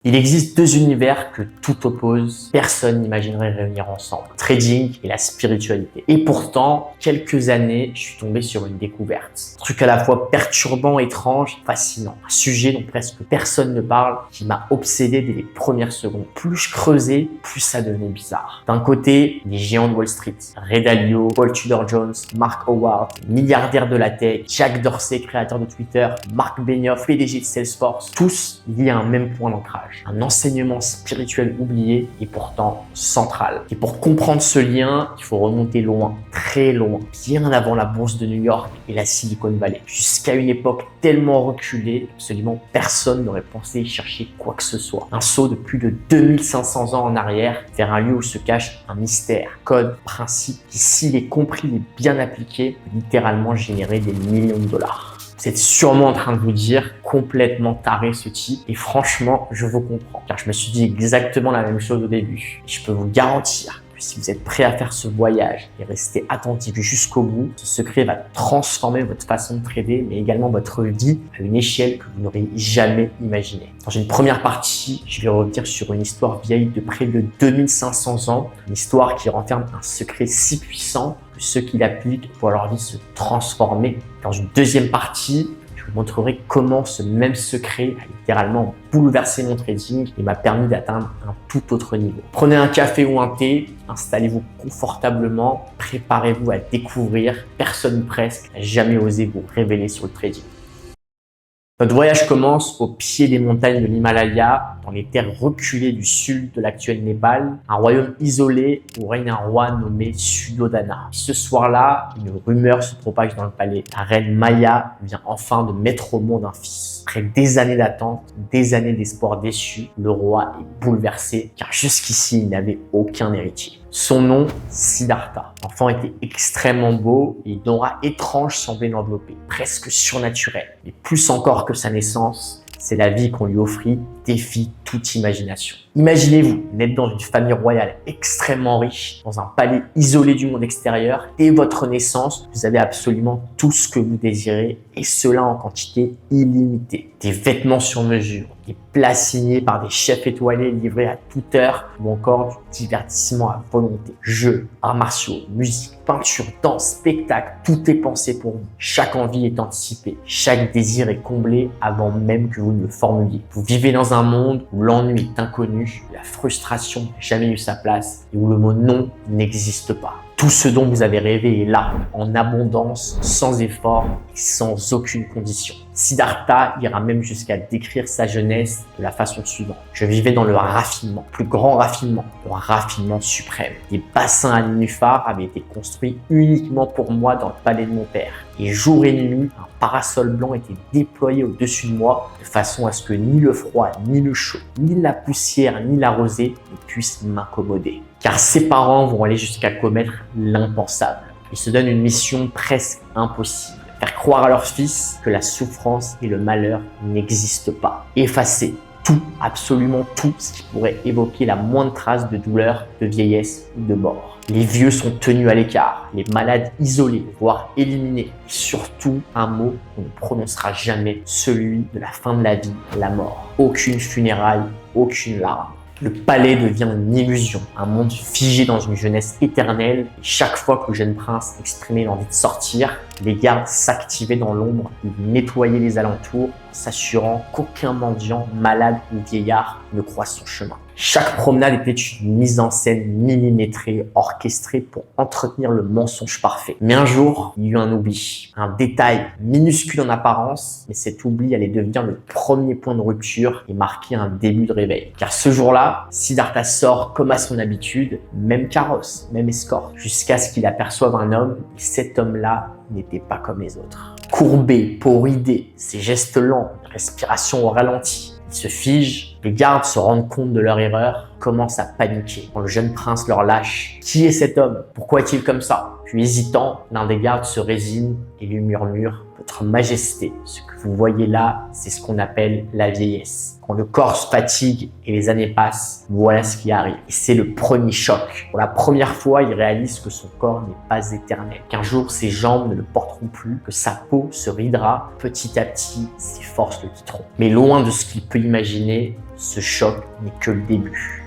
Il existe deux univers que tout oppose, personne n'imaginerait réunir ensemble, le trading et la spiritualité. Et pourtant, quelques années, je suis tombé sur une découverte. Un truc à la fois perturbant, étrange, fascinant. Un sujet dont presque personne ne parle, qui m'a obsédé dès les premières secondes. Plus je creusais, plus ça devenait bizarre. D'un côté, les géants de Wall Street, Ray Dalio, Paul Tudor Jones, Mark Howard, milliardaire de la tech, Jack Dorsey, créateur de Twitter, Mark Benioff, PDG de Salesforce, tous liés à un même point d'ancrage. Un enseignement spirituel oublié et pourtant central. Et pour comprendre ce lien, il faut remonter loin, très loin, bien avant la bourse de New York et la Silicon Valley, jusqu'à une époque tellement reculée qu'absolument personne n'aurait pensé y chercher quoi que ce soit. Un saut de plus de 2500 ans en arrière vers un lieu où se cache un mystère, code, principe qui, s'il est compris et bien appliqué, peut littéralement générer des millions de dollars. Vous êtes sûrement en train de vous dire complètement taré ce type et franchement je vous comprends car je me suis dit exactement la même chose au début. Et je peux vous garantir que si vous êtes prêt à faire ce voyage et rester attentif jusqu'au bout, ce secret va transformer votre façon de trader mais également votre vie à une échelle que vous n'auriez jamais imaginée. Dans une première partie, je vais revenir sur une histoire vieille de près de 2500 ans, une histoire qui renferme un secret si puissant que ceux qui l'appliquent voient leur vie se transformer. Dans une deuxième partie, je vous montrerai comment ce même secret a littéralement bouleversé mon trading et m'a permis d'atteindre un tout autre niveau. Prenez un café ou un thé, installez-vous confortablement, préparez-vous à découvrir, personne presque n'a jamais osé vous révéler sur le trading. Notre voyage commence au pied des montagnes de l'Himalaya, dans les terres reculées du sud de l'actuel Népal, un royaume isolé où règne un roi nommé Suddhodana. Ce soir-là, une rumeur se propage dans le palais. La reine Maya vient enfin de mettre au monde un fils. Après des années d'attente, des années d'espoir déçu, le roi est bouleversé car jusqu'ici, il n'avait aucun héritier. Son nom, Siddhartha. L'enfant était extrêmement beau et une aura étrange semblait l'envelopper, presque surnaturelle. Mais plus encore que sa naissance, c'est la vie qu'on lui offrit défie toute imagination. Imaginez-vous naître dans une famille royale extrêmement riche, dans un palais isolé du monde extérieur. Dès votre naissance, vous avez absolument tout ce que vous désirez et cela en quantité illimitée. Des vêtements sur mesure, des plats signés par des chefs étoilés livrés à toute heure ou encore du divertissement à volonté. Jeux, arts martiaux, musique, peinture, danse, spectacle, tout est pensé pour vous. Chaque envie est anticipée, chaque désir est comblé avant même que vous ne le formuliez. Vous vivez dans un monde où l'ennui est inconnu, où la frustration n'a jamais eu sa place et où le mot non n'existe pas. Tout ce dont vous avez rêvé est là, en abondance, sans effort et sans aucune condition. Siddhartha ira même jusqu'à décrire sa jeunesse de la façon suivante. Je vivais dans le raffinement, plus grand raffinement, le raffinement suprême. Des bassins à nénuphars avaient été construits uniquement pour moi dans le palais de mon père. Et jour et nuit, un parasol blanc était déployé au-dessus de moi de façon à ce que ni le froid, ni le chaud, ni la poussière, ni la rosée ne puissent m'accommoder. Car ses parents vont aller jusqu'à commettre l'impensable. Ils se donnent une mission presque impossible. Faire croire à leur fils que la souffrance et le malheur n'existent pas. Effacer tout, absolument tout ce qui pourrait évoquer la moindre trace de douleur, de vieillesse ou de mort. Les vieux sont tenus à l'écart, les malades isolés, voire éliminés. Et surtout, un mot qu'on ne prononcera jamais, celui de la fin de la vie, la mort. Aucune funéraille, aucune larme. Le palais devient une illusion, un monde figé dans une jeunesse éternelle. Et chaque fois que le jeune prince exprimait l'envie de sortir, les gardes s'activaient dans l'ombre, ils nettoyaient les alentours, s'assurant qu'aucun mendiant, malade ou vieillard ne croise son chemin. Chaque promenade était une mise en scène millimétrée, orchestrée pour entretenir le mensonge parfait. Mais un jour, il y eut un oubli, un détail minuscule en apparence, mais cet oubli allait devenir le premier point de rupture et marquer un début de réveil. Car ce jour-là, Siddhartha sort comme à son habitude, même carrosse, même escorte, jusqu'à ce qu'il aperçoive un homme, et cet homme-là n'était pas comme les autres. Courbé, peau ridée, ses gestes lents, une respiration au ralenti. Il se fige, les gardes se rendent compte de leur erreur, commencent à paniquer. Quand le jeune prince leur lâche, qui est cet homme? Pourquoi est-il comme ça? Puis hésitant, l'un des gardes se résigne et lui murmure: votre Votre Majesté, ce que vous voyez là, c'est ce qu'on appelle la vieillesse. Quand le corps se fatigue et les années passent, voilà ce qui arrive. Et c'est le premier choc. Pour la première fois, il réalise que son corps n'est pas éternel, qu'un jour ses jambes ne le porteront plus, que sa peau se ridera, petit à petit, ses forces le quitteront. Mais loin de ce qu'il peut imaginer, ce choc n'est que le début.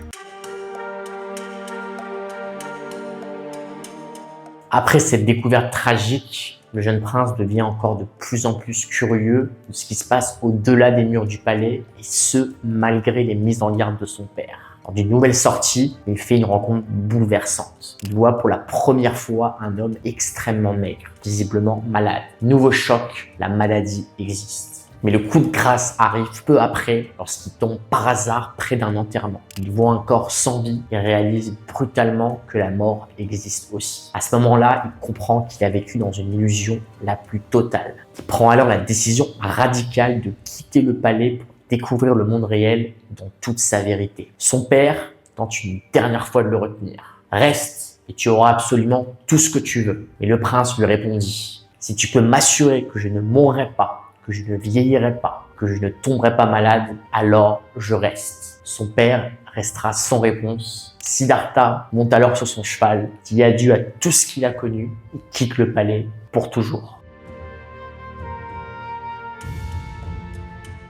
Après cette découverte tragique, le jeune prince devient encore de plus en plus curieux de ce qui se passe au-delà des murs du palais, et ce, malgré les mises en garde de son père. Lors d'une nouvelle sortie, il fait une rencontre bouleversante. Il voit pour la première fois un homme extrêmement maigre, visiblement malade. Nouveau choc, la maladie existe. Mais le coup de grâce arrive peu après lorsqu'il tombe par hasard près d'un enterrement. Il voit un corps sans vie et réalise brutalement que la mort existe aussi. À ce moment-là, il comprend qu'il a vécu dans une illusion la plus totale. Il prend alors la décision radicale de quitter le palais pour découvrir le monde réel dans toute sa vérité. Son père tente une dernière fois de le retenir. « Reste et tu auras absolument tout ce que tu veux. » Mais le prince lui répondit « Si tu peux m'assurer que je ne mourrai pas, que je ne vieillirai pas, que je ne tomberai pas malade, alors je reste. » Son père restera sans réponse. Siddhartha monte alors sur son cheval, dit adieu à tout ce qu'il a connu et quitte le palais pour toujours.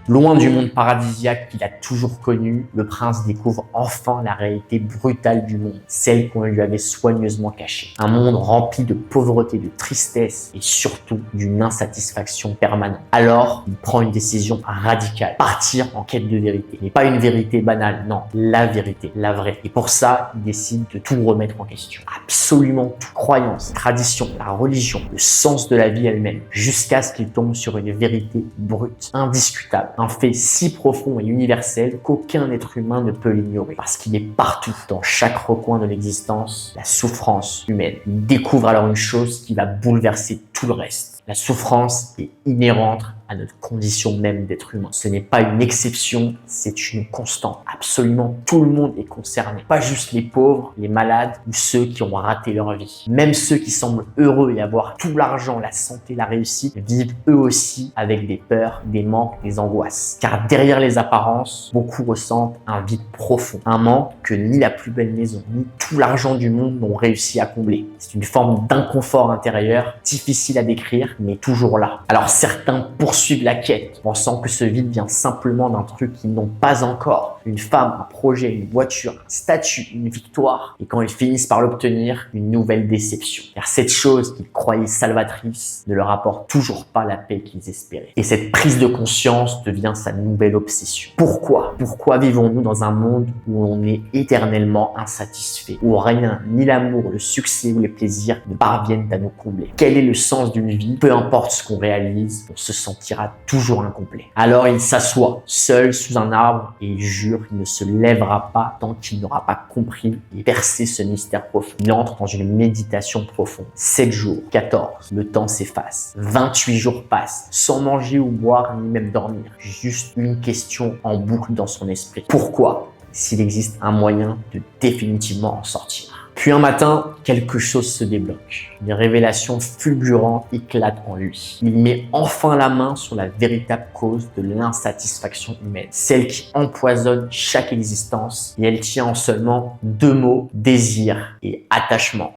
Loin du monde paradisiaque qu'il a toujours connu, le prince découvre enfin la réalité brutale du monde, celle qu'on lui avait soigneusement cachée. Un monde rempli de pauvreté, de tristesse et surtout d'une insatisfaction permanente. Alors, il prend une décision radicale, partir en quête de vérité. Mais pas une vérité banale, non, la vérité, la vraie. Et pour ça, il décide de tout remettre en question. Absolument tout, croyance, tradition, la religion, le sens de la vie elle-même, jusqu'à ce qu'il tombe sur une vérité brute, indiscutable. Un fait si profond et universel qu'aucun être humain ne peut l'ignorer. Parce qu'il est partout, dans chaque recoin de l'existence, la souffrance humaine. Il découvre alors une chose qui va bouleverser tout le reste. La souffrance est inhérente à notre condition même d'être humain. Ce n'est pas une exception, c'est une constante. Absolument tout le monde est concerné. Pas juste les pauvres, les malades ou ceux qui ont raté leur vie. Même ceux qui semblent heureux et avoir tout l'argent, la santé, la réussite, vivent eux aussi avec des peurs, des manques, des angoisses. Car derrière les apparences, beaucoup ressentent un vide profond. Un manque que ni la plus belle maison, ni tout l'argent du monde n'ont réussi à combler. C'est une forme d'inconfort intérieur, difficile à décrire, mais toujours là. Alors certains poursuivent la quête, pensant que ce vide vient simplement d'un truc qu'ils n'ont pas encore. Une femme, un projet, une voiture, un statut, une victoire. Et quand ils finissent par l'obtenir, une nouvelle déception. Car cette chose qu'ils croyaient salvatrice ne leur apporte toujours pas la paix qu'ils espéraient. Et cette prise de conscience devient sa nouvelle obsession. Pourquoi? Pourquoi vivons-nous dans un monde où on est éternellement insatisfait, où rien, ni l'amour, le succès ou les plaisirs ne parviennent à nous combler? Quel est le sens d'une vie? Peu importe ce qu'on réalise, on se sentira toujours incomplet. Alors il s'assoit, seul sous un arbre, et il jure qu'il ne se lèvera pas tant qu'il n'aura pas compris et percé ce mystère profond. Il entre dans une méditation profonde. 7 jours, 14, le temps s'efface. 28 jours passent, sans manger ou boire, ni même dormir. Juste une question en boucle dans son esprit. Pourquoi? S'il existe un moyen de définitivement en sortir. Puis un matin, quelque chose se débloque. Une révélation fulgurante éclate en lui. Il met enfin la main sur la véritable cause de l'insatisfaction humaine. Celle qui empoisonne chaque existence. Et elle tient en seulement 2 mots, désir et attachement.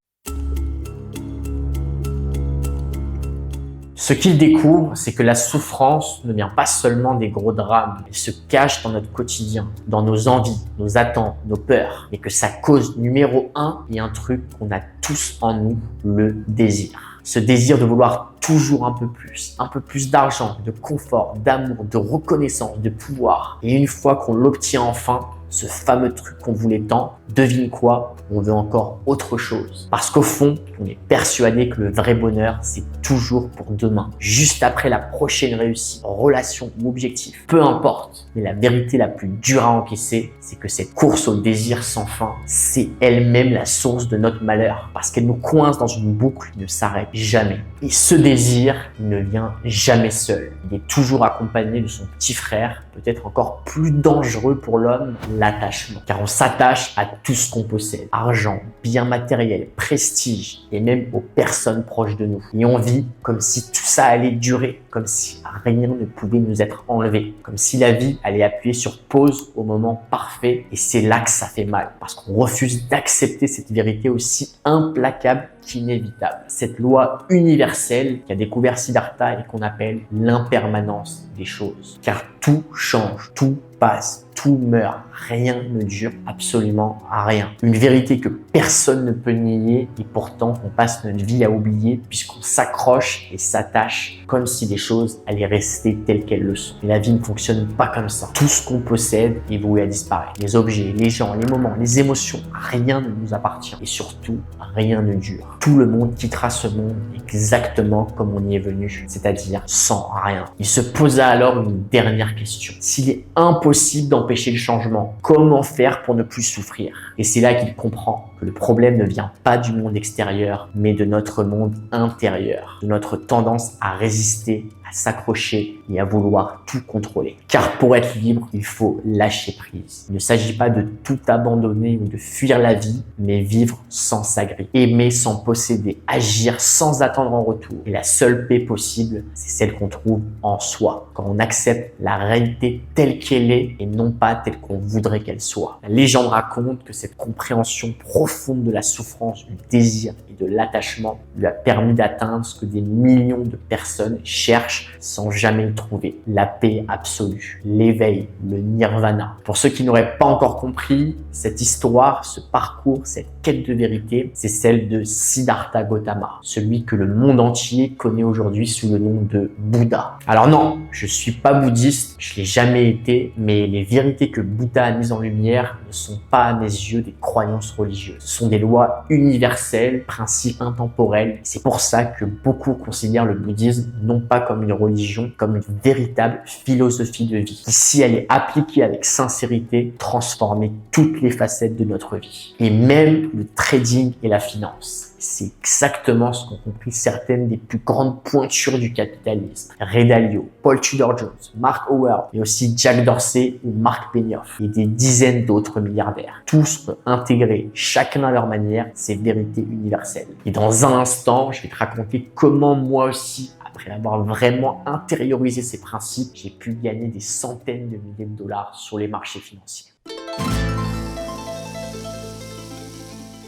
Ce qu'il découvre, c'est que la souffrance ne vient pas seulement des gros drames, elle se cache dans notre quotidien, dans nos envies, nos attentes, nos peurs, et que sa cause numéro 1 est un truc qu'on a tous en nous, le désir. Ce désir de vouloir toujours un peu plus d'argent, de confort, d'amour, de reconnaissance, de pouvoir. Et une fois qu'on l'obtient enfin, ce fameux truc qu'on voulait tant, devine quoi? On veut encore autre chose. Parce qu'au fond, on est persuadé que le vrai bonheur, c'est toujours pour demain. Juste après la prochaine réussite, relation ou objectif. Peu importe. Mais la vérité la plus dure à encaisser, c'est que cette course au désir sans fin, c'est elle-même la source de notre malheur. Parce qu'elle nous coince dans une boucle qui ne s'arrête jamais. Et ce désir, il ne vient jamais seul. Il est toujours accompagné de son petit frère, peut-être encore plus dangereux pour l'homme, l'attachement. Car on s'attache à tout ce qu'on possède. Argent, biens matériels, prestige et même aux personnes proches de nous. Et on vit comme si tout ça allait durer, comme si rien ne pouvait nous être enlevé, comme si la vie allait appuyer sur pause au moment parfait. Et c'est là que ça fait mal, parce qu'on refuse d'accepter cette vérité aussi implacable qu'inévitable. Cette loi universelle qu'a découvert Siddhartha et qu'on appelle l'impermanence des choses. Car tout change, tout passe, tout meurt, rien ne dure absolument à rien. Une vérité que personne ne peut nier et pourtant on passe notre vie à oublier puisqu'on s'accroche et s'attache comme si les choses allaient rester telles qu'elles le sont. Mais la vie ne fonctionne pas comme ça. Tout ce qu'on possède est voué à disparaître. Les objets, les gens, les moments, les émotions, rien ne nous appartient et surtout rien ne dure. Tout le monde quittera ce monde exactement comme on y est venu, c'est-à-dire sans rien. Il se posa alors une dernière question. S'il est impossible d'empêcher le changement, comment faire pour ne plus souffrir? Et c'est là qu'il comprend que le problème ne vient pas du monde extérieur, mais de notre monde intérieur, de notre tendance à résister, à s'accrocher et à vouloir tout contrôler. Car pour être libre, il faut lâcher prise. Il ne s'agit pas de tout abandonner ou de fuir la vie, mais vivre sans s'agripper, aimer sans posséder, agir sans attendre en retour. Et la seule paix possible, c'est celle qu'on trouve en soi, quand on accepte la réalité telle qu'elle est et non pas telle qu'on voudrait qu'elle soit. La légende raconte que cette compréhension profonde de la souffrance, du désir et de l'attachement lui a permis d'atteindre ce que des millions de personnes cherchent sans jamais le trouver. La paix absolue, l'éveil, le nirvana. Pour ceux qui n'auraient pas encore compris, cette histoire, ce parcours, cette quête de vérité, c'est celle de Siddhartha Gautama, celui que le monde entier connaît aujourd'hui sous le nom de Bouddha. Alors non, je suis pas bouddhiste, je l'ai jamais été, mais les vérités que Bouddha a mises en lumière ne sont pas à mes yeux des croyances religieuses. Ce sont des lois universelles, principes intemporels. C'est pour ça que beaucoup considèrent le bouddhisme non pas comme une religion, comme une véritable philosophie de vie. Si elle est appliquée avec sincérité, transformer toutes les facettes de notre vie. Et même le trading et la finance. C'est exactement ce qu'ont compris certaines des plus grandes pointures du capitalisme. Ray Dalio, Paul Tudor Jones, Mark Howard, mais aussi Jack Dorsey ou Mark Benioff et des dizaines d'autres milliardaires. Tous ont intégré, chacun à leur manière, ces vérités universelles. Et dans un instant, je vais te raconter comment moi aussi, après avoir vraiment intériorisé ces principes, j'ai pu gagner des centaines de milliers de dollars sur les marchés financiers.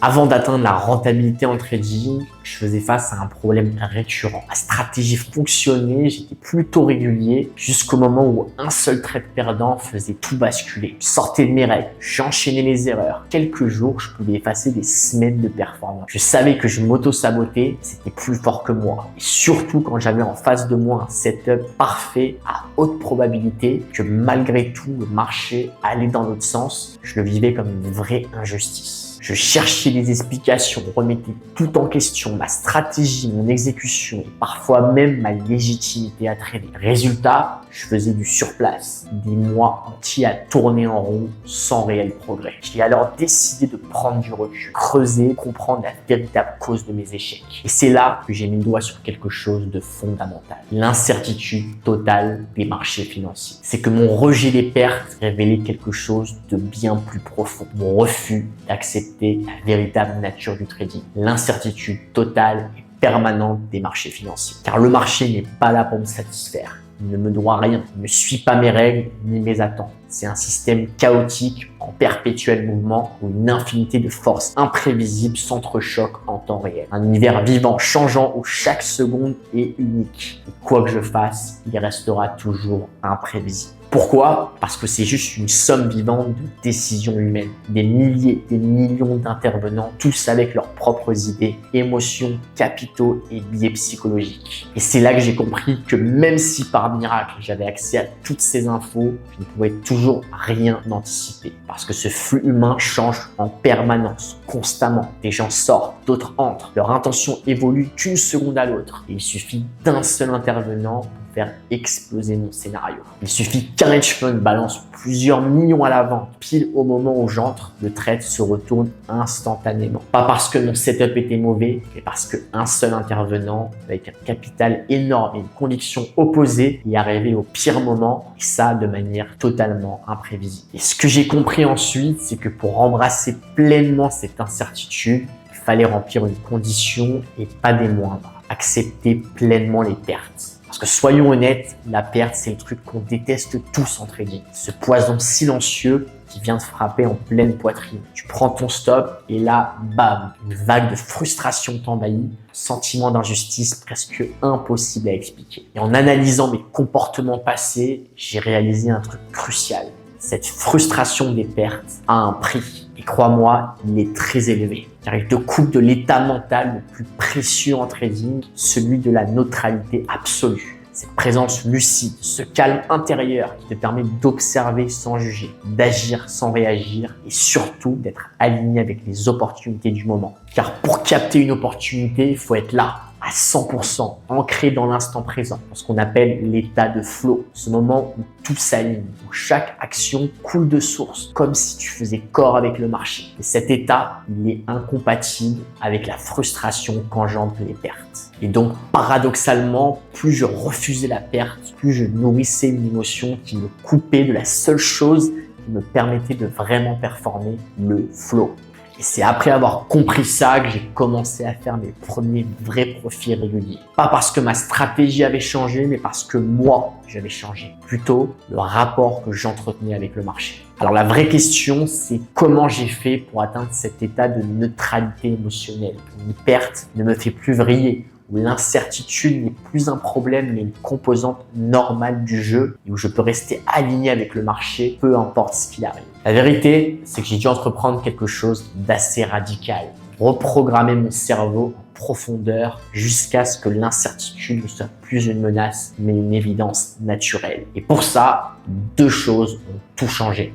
Avant d'atteindre la rentabilité en trading, je faisais face à un problème récurrent. Ma stratégie fonctionnait, j'étais plutôt régulier, jusqu'au moment où un seul trade perdant faisait tout basculer. Je sortais de mes règles, j'enchaînais les erreurs. Quelques jours, je pouvais effacer des semaines de performance. Je savais que je m'auto-sabotais, c'était plus fort que moi. Et surtout quand j'avais en face de moi un setup parfait, à haute probabilité, que malgré tout, le marché allait dans l'autre sens, je le vivais comme une vraie injustice. Je cherchais des explications, remettais tout en question, ma stratégie, mon exécution et parfois même ma légitimité à trader. Résultat, je faisais du surplace, des mois entiers à tourner en rond sans réel progrès. J'ai alors décidé de prendre du recul, creuser, comprendre la véritable cause de mes échecs. Et c'est là que j'ai mis le doigt sur quelque chose de fondamental. L'incertitude totale des marchés financiers. C'est que mon rejet des pertes révélait quelque chose de bien plus profond. Mon refus d'accepter la véritable nature du trading. L'incertitude totale et permanente des marchés financiers. Car le marché n'est pas là pour me satisfaire. Il ne me doit rien. Il ne suit pas mes règles ni mes attentes. C'est un système chaotique en perpétuel mouvement où une infinité de forces imprévisibles s'entrechoquent en temps réel. Un univers vivant, changeant où chaque seconde est unique. Et quoi que je fasse, il restera toujours imprévisible. Pourquoi? Parce que c'est juste une somme vivante de décisions humaines. Des milliers, des millions d'intervenants, tous avec leurs propres idées, émotions, capitaux et biais psychologiques. Et c'est là que j'ai compris que même si par miracle j'avais accès à toutes ces infos, je ne pouvais toujours rien anticiper. Parce que ce flux humain change en permanence, constamment. Des gens sortent, d'autres entrent. Leur intention évolue d'une seconde à l'autre. Et il suffit d'un seul intervenant pour faire exploser mon scénario. Il suffit qu'un hedge fund balance plusieurs millions à la vente, pile au moment où j'entre, le trade se retourne instantanément. Pas parce que mon setup était mauvais, mais parce qu'un seul intervenant, avec un capital énorme et une conviction opposée, y est arrivé au pire moment, et ça de manière totalement imprévisible. Et ce que j'ai compris ensuite, c'est que pour embrasser pleinement cette incertitude, il fallait remplir une condition et pas des moindres. Accepter pleinement les pertes. Parce que soyons honnêtes, la perte, c'est le truc qu'on déteste tous en trading. Ce poison silencieux qui vient te frapper en pleine poitrine. Tu prends ton stop et là, bam, une vague de frustration t'envahit, sentiment d'injustice presque impossible à expliquer. Et en analysant mes comportements passés, j'ai réalisé un truc crucial. Cette frustration des pertes a un prix. Et crois-moi, il est très élevé. Car il te coupe de l'état mental le plus précieux en trading, celui de la neutralité absolue. Cette présence lucide, ce calme intérieur qui te permet d'observer sans juger, d'agir sans réagir et surtout d'être aligné avec les opportunités du moment. Car pour capter une opportunité, il faut être là, à 100%, ancré dans l'instant présent, ce qu'on appelle l'état de flow, ce moment où tout s'aligne, où chaque action coule de source, comme si tu faisais corps avec le marché. Et cet état, il est incompatible avec la frustration qu'engendrent les pertes. Et donc, paradoxalement, plus je refusais la perte, plus je nourrissais une émotion qui me coupait de la seule chose qui me permettait de vraiment performer, le flow. Et c'est après avoir compris ça que j'ai commencé à faire mes premiers vrais profits réguliers. Pas parce que ma stratégie avait changé, mais parce que moi, j'avais changé. Plutôt, le rapport que j'entretenais avec le marché. Alors la vraie question, c'est comment j'ai fait pour atteindre cet état de neutralité émotionnelle. Une perte ne me fait plus vriller, où l'incertitude n'est plus un problème mais une composante normale du jeu et où je peux rester aligné avec le marché, peu importe ce qu'il arrive. La vérité, c'est que j'ai dû entreprendre quelque chose d'assez radical. Reprogrammer mon cerveau en profondeur jusqu'à ce que l'incertitude ne soit plus une menace mais une évidence naturelle. Et pour ça, deux choses ont tout changé.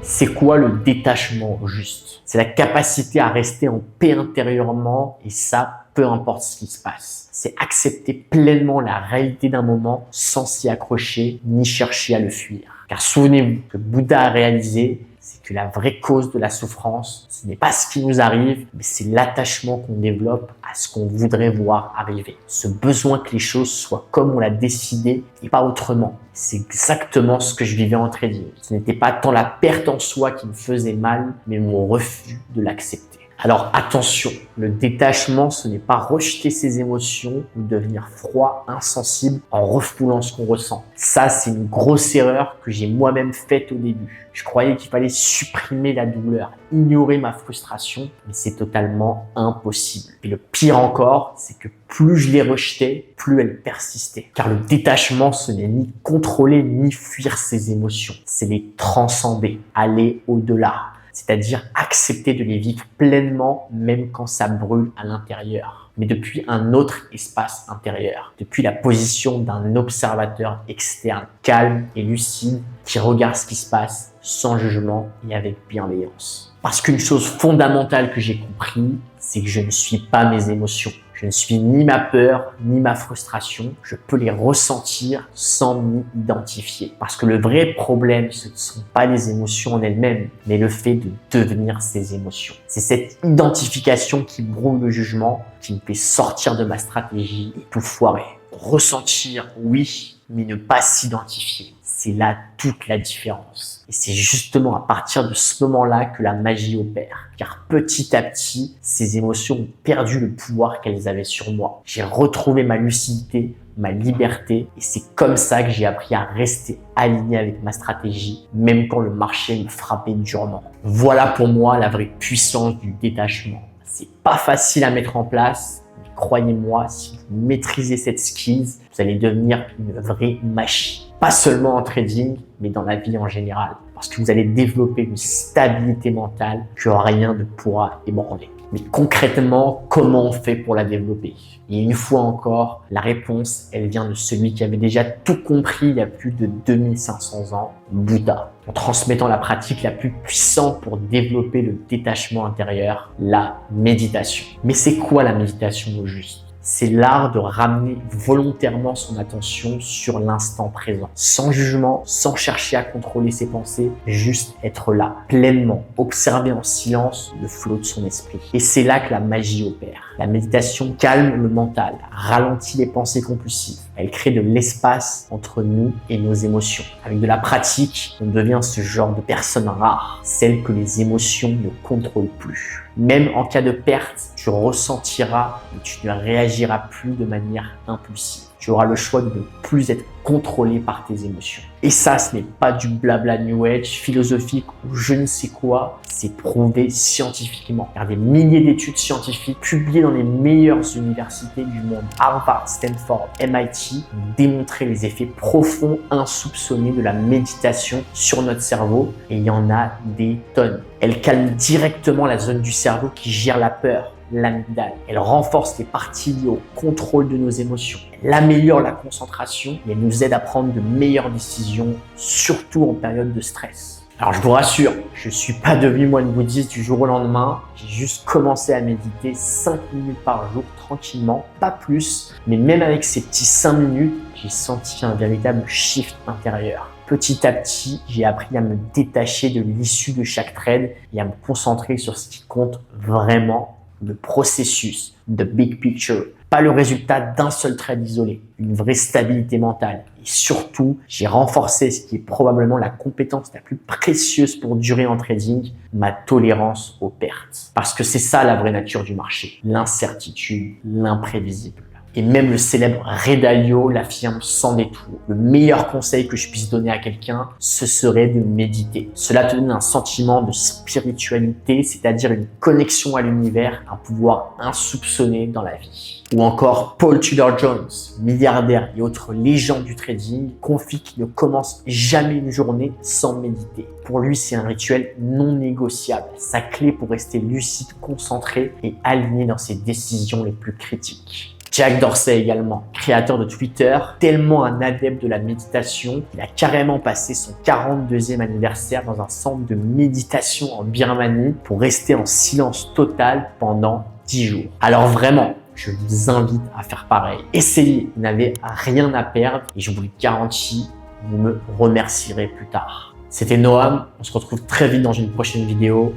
C'est quoi le détachement au juste? C'est la capacité à rester en paix intérieurement et ça, peu importe ce qui se passe. C'est accepter pleinement la réalité d'un moment sans s'y accrocher ni chercher à le fuir. Car souvenez-vous que Bouddha a réalisé, c'est que la vraie cause de la souffrance, ce n'est pas ce qui nous arrive, mais c'est l'attachement qu'on développe à ce qu'on voudrait voir arriver. Ce besoin que les choses soient comme on l'a décidé et pas autrement. C'est exactement ce que je vivais en trading. Ce n'était pas tant la perte en soi qui me faisait mal, mais mon refus de l'accepter. Alors attention, le détachement, ce n'est pas rejeter ses émotions ou devenir froid, insensible en refoulant ce qu'on ressent. Ça, c'est une grosse erreur que j'ai moi-même faite au début. Je croyais qu'il fallait supprimer la douleur, ignorer ma frustration, mais c'est totalement impossible. Et le pire encore, c'est que plus je les rejetais, plus elles persistaient. Car le détachement, ce n'est ni contrôler ni fuir ses émotions, c'est les transcender, aller au-delà. C'est-à-dire accepter de les vivre pleinement même quand ça brûle à l'intérieur, mais depuis un autre espace intérieur, depuis la position d'un observateur externe, calme et lucide, qui regarde ce qui se passe sans jugement et avec bienveillance. Parce qu'une chose fondamentale que j'ai compris, c'est que je ne suis pas mes émotions. Je ne suis ni ma peur, ni ma frustration. Je peux les ressentir sans m'y identifier. Parce que le vrai problème, ce ne sont pas les émotions en elles-mêmes, mais le fait de devenir ces émotions. C'est cette identification qui brouille le jugement, qui me fait sortir de ma stratégie et tout foirer. Ressentir, oui, mais ne pas s'identifier. C'est là toute la différence. Et c'est justement à partir de ce moment-là que la magie opère. Car petit à petit, ces émotions ont perdu le pouvoir qu'elles avaient sur moi. J'ai retrouvé ma lucidité, ma liberté, et c'est comme ça que j'ai appris à rester aligné avec ma stratégie, même quand le marché me frappait durement. Voilà pour moi la vraie puissance du détachement. C'est pas facile à mettre en place, mais croyez-moi, si vous maîtrisez cette skills, vous allez devenir une vraie machine. Pas seulement en trading, mais dans la vie en général. Parce que vous allez développer une stabilité mentale que rien ne pourra ébranler. Mais concrètement, comment on fait pour la développer? Et une fois encore, la réponse, elle vient de celui qui avait déjà tout compris il y a plus de 2500 ans, Bouddha. En transmettant la pratique la plus puissante pour développer le détachement intérieur, la méditation. Mais c'est quoi la méditation au juste? C'est l'art de ramener volontairement son attention sur l'instant présent, sans jugement, sans chercher à contrôler ses pensées, juste être là, pleinement, observer en silence le flot de son esprit. Et c'est là que la magie opère. La méditation calme le mental, ralentit les pensées compulsives. Elle crée de l'espace entre nous et nos émotions. Avec de la pratique, on devient ce genre de personne rare, celle que les émotions ne contrôlent plus. Même en cas de perte, tu ressentiras et tu ne réagiras plus de manière impulsive. Tu auras le choix de ne plus être contrôlé par tes émotions. Et ça, ce n'est pas du blabla New Age, philosophique ou je ne sais quoi. C'est prouvé scientifiquement. Il y a des milliers d'études scientifiques publiées dans les meilleures universités du monde, Harvard, Stanford, MIT, ont démontré les effets profonds, insoupçonnés de la méditation sur notre cerveau. Et il y en a des tonnes. Elle calme directement la zone du cerveau qui gère la peur, l'amygdale. Elle renforce les parties liées au contrôle de nos émotions. Elle améliore la concentration et elle nous aide à prendre de meilleures décisions, surtout en période de stress. Alors je vous rassure, je ne suis pas devenu moine bouddhiste du jour au lendemain. J'ai juste commencé à méditer 5 minutes par jour tranquillement, pas plus. Mais même avec ces petits 5 minutes, j'ai senti un véritable shift intérieur. Petit à petit, j'ai appris à me détacher de l'issue de chaque trade et à me concentrer sur ce qui compte vraiment, le processus, the big picture. Pas le résultat d'un seul trade isolé, une vraie stabilité mentale. Et surtout, j'ai renforcé ce qui est probablement la compétence la plus précieuse pour durer en trading, ma tolérance aux pertes. Parce que c'est ça la vraie nature du marché, l'incertitude, l'imprévisible. Et même le célèbre Ray Dalio l'affirme sans détour. Le meilleur conseil que je puisse donner à quelqu'un, ce serait de méditer. Cela te donne un sentiment de spiritualité, c'est-à-dire une connexion à l'univers, un pouvoir insoupçonné dans la vie. Ou encore Paul Tudor Jones, milliardaire et autre légende du trading, confie qu'il ne commence jamais une journée sans méditer. Pour lui, c'est un rituel non négociable, sa clé pour rester lucide, concentré et aligné dans ses décisions les plus critiques. Jack Dorsey également, créateur de Twitter, tellement un adepte de la méditation, il a carrément passé son 42e anniversaire dans un centre de méditation en Birmanie pour rester en silence total pendant 10 jours. Alors vraiment, je vous invite à faire pareil. Essayez, vous n'avez rien à perdre et je vous le garantis, vous me remercierez plus tard. C'était Noam, on se retrouve très vite dans une prochaine vidéo.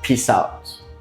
Peace out.